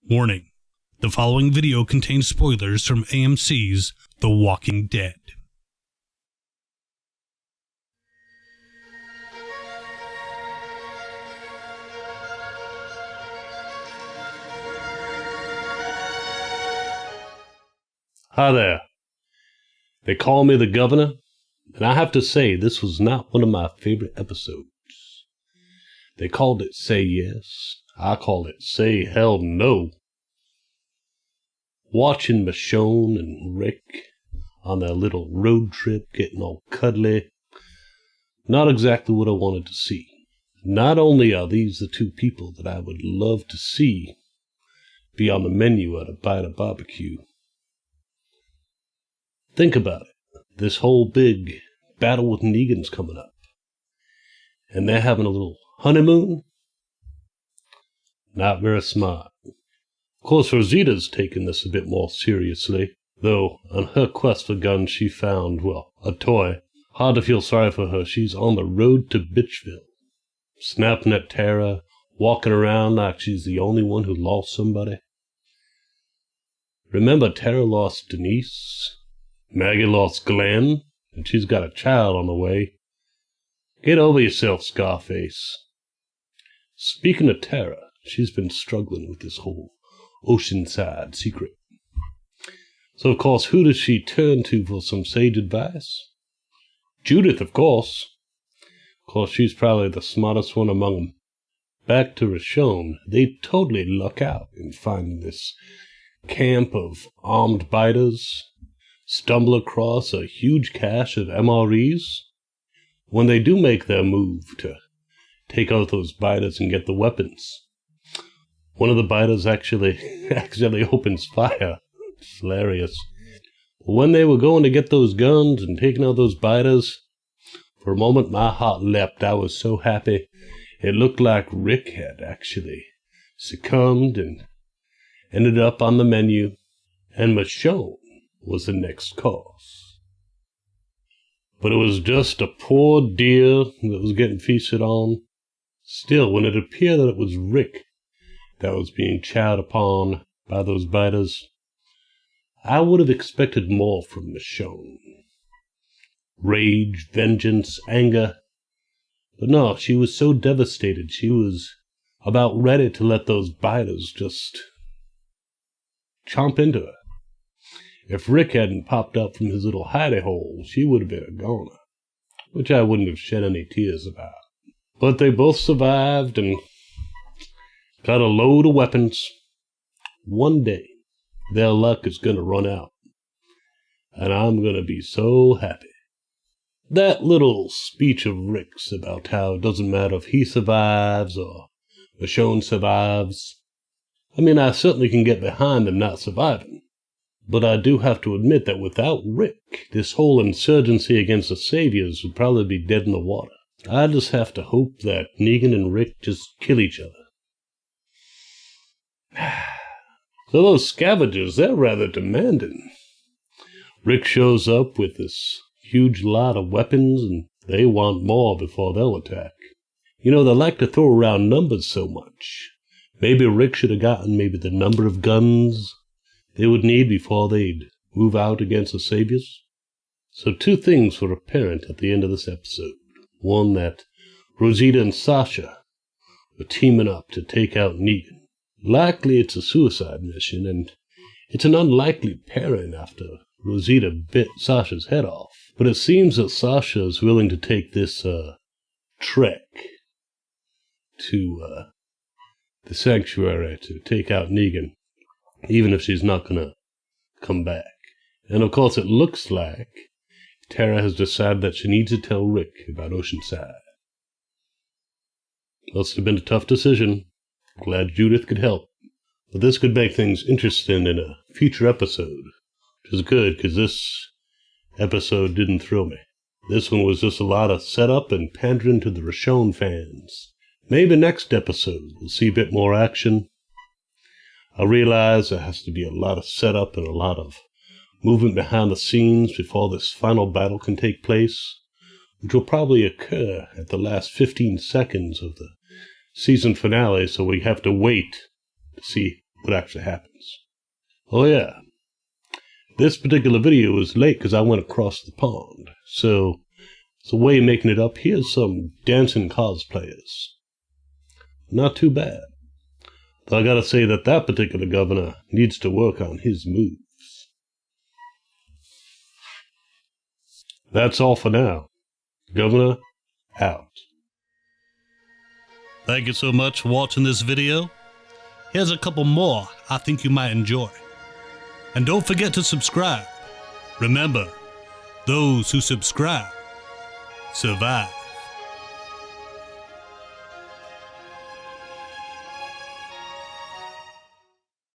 Warning: the following video contains spoilers from AMC's The Walking Dead. Hi there. They call me the governor, and I have to say this was not one of my favorite episodes. They called it Say Yes. I called it Say Hell No. Watching Michonne and Rick on their little road trip getting all cuddly, not exactly what I wanted to see. Not only are these the two people that I would love to see be on the menu at a bite of barbecue. Think about it. This whole big battle with Negan's coming up. And they're having a little honeymoon? Not very smart. Of course, Rosita's taking this a bit more seriously, though on her quest for guns she found, well, a toy. Hard to feel sorry for her. She's on the road to Bitchville, snapping at Tara, walking around like she's the only one who lost somebody. Remember, Tara lost Denise, Maggie lost Glenn, and she's got a child on the way. Get over yourself, Scarface. Speaking of Tara, she's been struggling with this whole Oceanside secret. So, of course, who does she turn to for some sage advice? Judith, of course. Of course, she's probably the smartest one among them. Back to Michonne, they totally luck out in finding this camp of armed biters, stumble across a huge cache of MREs. When they do make their move to take out those biters and get the weapons, one of the biters actually opens fire. It's hilarious. When they were going to get those guns and taking out those biters, for a moment my heart leapt. I was so happy. It looked like Rick had actually succumbed and ended up on the menu, and Michonne was the next cause. But it was just a poor deer that was getting feasted on. Still, when it appeared that it was Rick that was being chowed upon by those biters, I would have expected more from Michonne. Rage, vengeance, anger. But no, she was so devastated. She was about ready to let those biters just chomp into her. If Rick hadn't popped up from his little hidey hole, she would have been a goner, which I wouldn't have shed any tears about. But they both survived and got a load of weapons. One day, their luck is going to run out, and I'm going to be so happy. That little speech of Rick's about how it doesn't matter if he survives or Michonne survives. I mean, I certainly can get behind them not surviving. But I do have to admit that without Rick, this whole insurgency against the Saviors would probably be dead in the water. I just have to hope that Negan and Rick just kill each other. So those scavengers, they're rather demanding. Rick shows up with this huge lot of weapons, and they want more before they'll attack. You know, they like to throw around numbers so much. Maybe Rick should have gotten the number of guns they would need before they'd move out against the Saviors. So two things were apparent at the end of this episode. One, that Rosita and Sasha were teaming up to take out Negan. Likely it's a suicide mission, and it's an unlikely pairing after Rosita bit Sasha's head off. But it seems that Sasha is willing to take this trek to the sanctuary to take out Negan, even if she's not going to come back. And of course it looks like Tara has decided that she needs to tell Rick about Oceanside. Must have been a tough decision. Glad Judith could help. But this could make things interesting in a future episode, which is good because this episode didn't thrill me. This one was just a lot of setup and pandering to the Michonne fans. Maybe next episode we'll see a bit more action. I realize there has to be a lot of setup and a lot of movement behind the scenes before this final battle can take place, which will probably occur at the last 15 seconds of the season finale, so we have to wait to see what actually happens. Oh yeah, this particular video is late because I went across the pond. So, it's a way of making it up. Here's some dancing cosplayers. Not too bad. Though I gotta say that particular governor needs to work on his moves. That's all for now. Governor, out. Thank you so much for watching this video. Here's a couple more I think you might enjoy. And don't forget to subscribe. Remember, those who subscribe survive.